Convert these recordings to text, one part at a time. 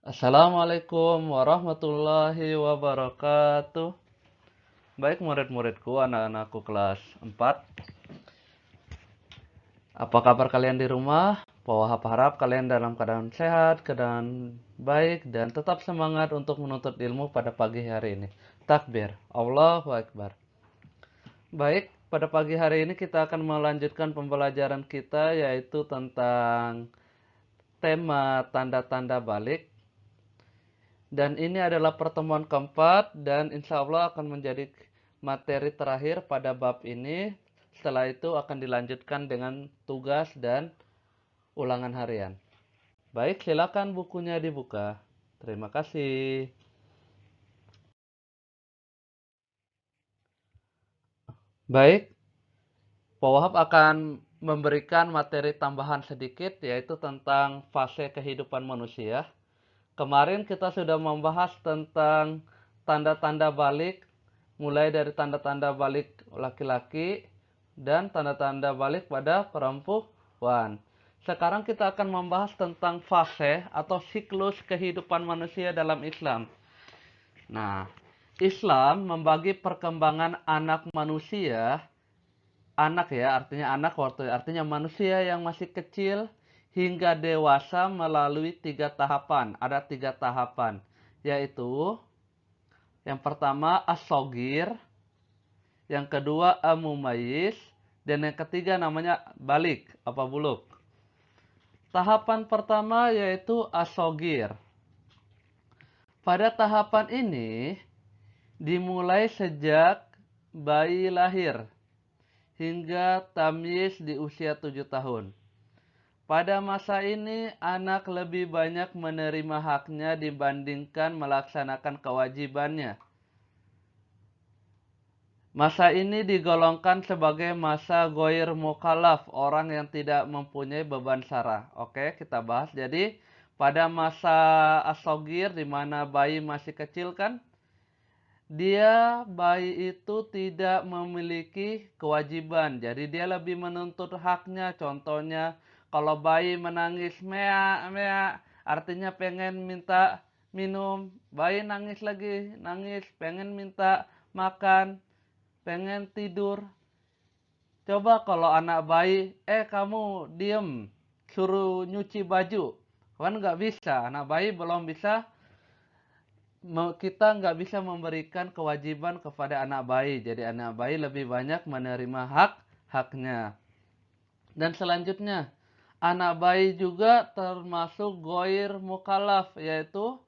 Assalamualaikum warahmatullahi wabarakatuh. Baik murid-muridku, anak-anakku kelas 4. Apa kabar kalian di rumah? Wahab harap kalian dalam keadaan sehat, keadaan baik, dan tetap semangat untuk menuntut ilmu pada pagi hari ini. Takbir, Allahu Akbar. Baik, pada pagi hari ini kita akan melanjutkan pembelajaran kita yaitu tentang tema tanda-tanda balik. Dan ini adalah pertemuan keempat dan insya Allah akan menjadi materi terakhir pada bab ini. Setelah itu akan dilanjutkan dengan tugas dan ulangan harian. Baik, silakan bukunya dibuka. Terima kasih. Baik, Pak Wahab akan memberikan materi tambahan sedikit yaitu tentang fase kehidupan manusia. Kemarin kita sudah membahas tentang tanda-tanda balik, mulai dari tanda-tanda balik laki-laki dan tanda-tanda balik pada perempuan. Sekarang kita akan membahas tentang fase atau siklus kehidupan manusia dalam Islam. Nah, Islam membagi perkembangan anak manusia, anak ya, artinya anak waktu artinya manusia yang masih kecil hingga dewasa melalui 3 tahapan. Ada 3 tahapan, yaitu yang pertama as-sogir, yang kedua amumayis, dan yang ketiga namanya balik, apa buluk. Tahapan pertama yaitu as-sogir. Pada tahapan ini dimulai sejak bayi lahir hingga tamyiz di usia 7 tahun. Pada masa ini, anak lebih banyak menerima haknya dibandingkan melaksanakan kewajibannya. Masa ini digolongkan sebagai masa goir mukallaf, orang yang tidak mempunyai beban syarah. Oke, kita bahas. Jadi, pada masa as-sogir, di mana bayi masih kecil kan, bayi itu tidak memiliki kewajiban. Jadi dia lebih menuntut haknya. Contohnya, kalau bayi menangis mea mea, artinya pengen minta minum. Bayi nangis lagi, nangis, pengen minta makan, pengen tidur. Coba kalau anak bayi, kamu diem, suruh nyuci baju. Kan nggak bisa, anak bayi belum bisa, kita nggak bisa memberikan kewajiban kepada anak bayi. Jadi anak bayi lebih banyak menerima haknya. Dan selanjutnya, anak bayi juga termasuk goir mukallaf, yaitu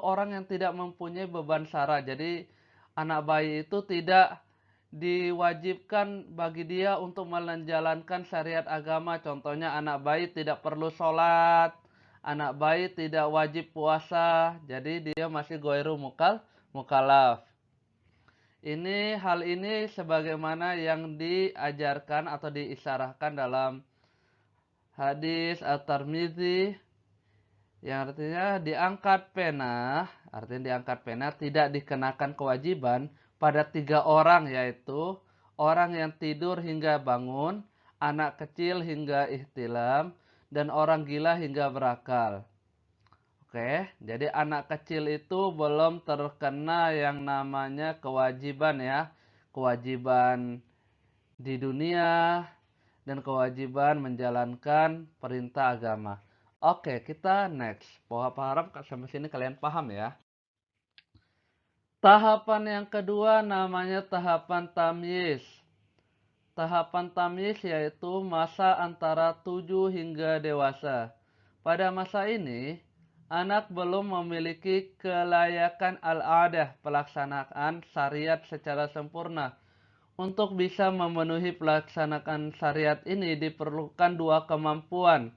orang yang tidak mempunyai beban syara. Jadi anak bayi itu tidak diwajibkan bagi dia untuk menjalankan syariat agama. Contohnya anak bayi tidak perlu sholat, anak bayi tidak wajib puasa. Jadi dia masih goiru mukallaf. Hal ini sebagaimana yang diajarkan atau diisyarahkan dalam hadis At-Tirmidzi, yang artinya diangkat pena tidak dikenakan kewajiban pada 3 orang, yaitu orang yang tidur hingga bangun, anak kecil hingga ihtilam, dan orang gila hingga berakal. Oke, jadi anak kecil itu belum terkena yang namanya kewajiban ya, kewajiban di dunia dan kewajiban menjalankan perintah agama. Oke, kita next. Harap sampai sini kalian paham ya. Tahapan yang kedua namanya tahapan tamyiz. Tahapan tamyiz yaitu masa antara 7 hingga dewasa. Pada masa ini, anak belum memiliki kelayakan al-adah, pelaksanaan syariat secara sempurna. Untuk bisa memenuhi pelaksanaan syariat ini diperlukan 2 kemampuan,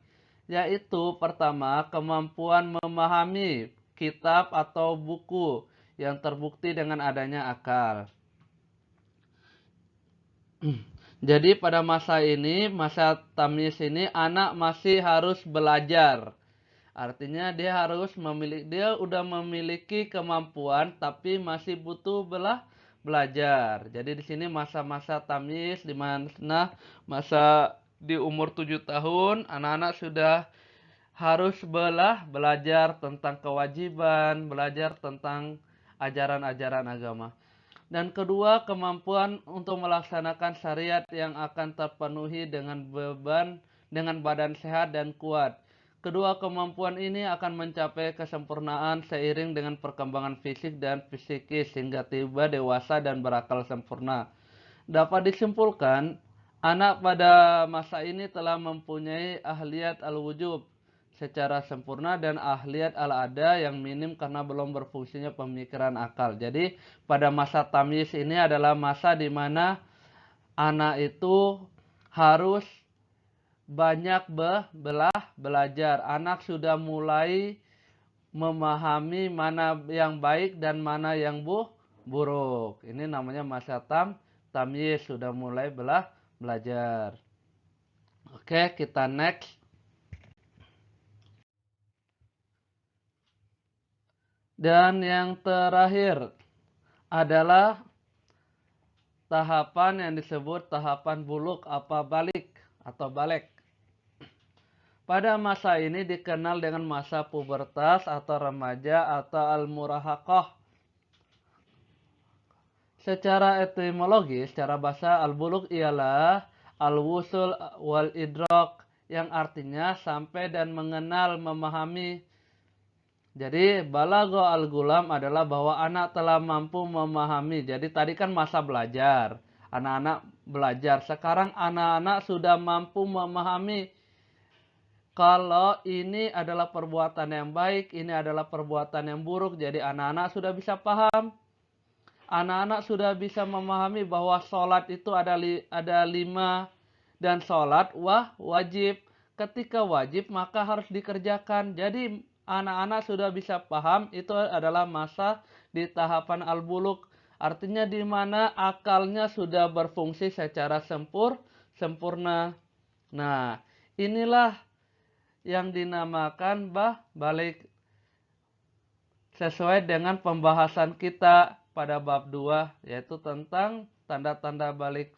yaitu pertama, kemampuan memahami kitab atau buku yang terbukti dengan adanya akal. Jadi pada masa ini, masa tamyiz ini, anak masih harus belajar. Artinya dia udah memiliki kemampuan tapi masih butuh belajar. Jadi di sini masa-masa tamyiz, di mana masa di umur 7 tahun anak-anak sudah harus belajar tentang kewajiban, belajar tentang ajaran-ajaran agama. Dan kedua, kemampuan untuk melaksanakan syariat yang akan terpenuhi dengan badan sehat dan kuat. Kedua kemampuan ini akan mencapai kesempurnaan seiring dengan perkembangan fisik dan psikis hingga tiba dewasa dan berakal sempurna. Dapat disimpulkan, anak pada masa ini telah mempunyai ahliyat al-wujub secara sempurna dan ahliyat al-ada yang minim karena belum berfungsinya pemikiran akal. Jadi pada masa tamyiz ini adalah masa di mana anak itu harus banyak belajar. Anak sudah mulai memahami mana yang baik dan mana yang buruk. Ini namanya masa tamyiz, sudah mulai belajar. Oke, kita next. Dan yang terakhir adalah tahapan yang disebut tahapan buluk balik atau balik. Pada masa ini dikenal dengan masa pubertas atau remaja atau al-murahaqah. Secara etimologi, secara bahasa al-buluk ialah al-wusul wal idrak yang artinya sampai dan mengenal, memahami. Jadi balagho al-gulam adalah bahwa anak telah mampu memahami. Jadi tadi kan masa belajar, anak-anak belajar. Sekarang anak-anak sudah mampu memahami kalau ini adalah perbuatan yang baik, ini adalah perbuatan yang buruk. Jadi anak-anak sudah bisa paham. Anak-anak sudah bisa memahami bahwa sholat itu ada 5 dan sholat wajib. Ketika wajib maka harus dikerjakan. Jadi anak-anak sudah bisa paham itu adalah masa di tahapan al-buluk. Artinya di mana akalnya sudah berfungsi secara sempurna. Nah, inilah yang dinamakan balik sesuai dengan pembahasan kita pada bab 2 yaitu tentang tanda-tanda balik.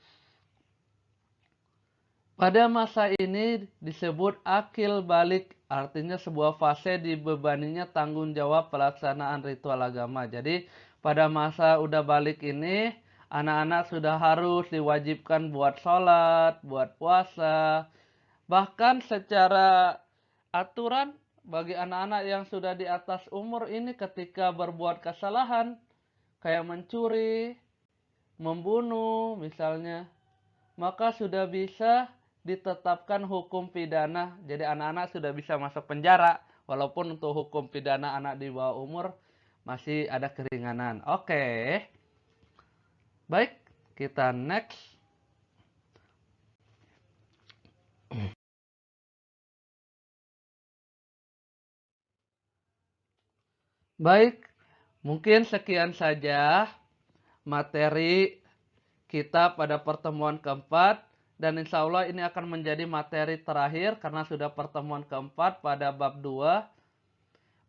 Pada masa ini disebut akil balik, artinya sebuah fase dibebaninya tanggung jawab pelaksanaan ritual agama. Jadi pada masa udah balik ini anak-anak sudah harus diwajibkan buat sholat, buat puasa. Bahkan secara aturan bagi anak-anak yang sudah di atas umur ini ketika berbuat kesalahan kayak mencuri, membunuh misalnya, maka sudah bisa ditetapkan hukum pidana. Jadi anak-anak sudah bisa masuk penjara, walaupun untuk hukum pidana anak di bawah umur masih ada keringanan. Oke. Baik, kita next. Baik, mungkin sekian saja materi kita pada pertemuan keempat. Dan insya Allah ini akan menjadi materi terakhir karena sudah pertemuan keempat pada bab 2.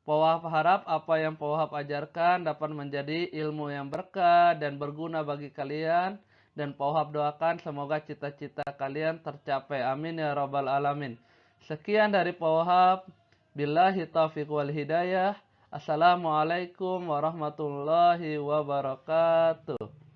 Pawahab harap apa yang Pawahab ajarkan dapat menjadi ilmu yang berkah dan berguna bagi kalian. Dan Pawahab doakan semoga cita-cita kalian tercapai. Amin ya rabbal alamin. Sekian dari Pawahab. Billahi taufiq wal hidayah. Assalamualaikum warahmatullahi wabarakatuh.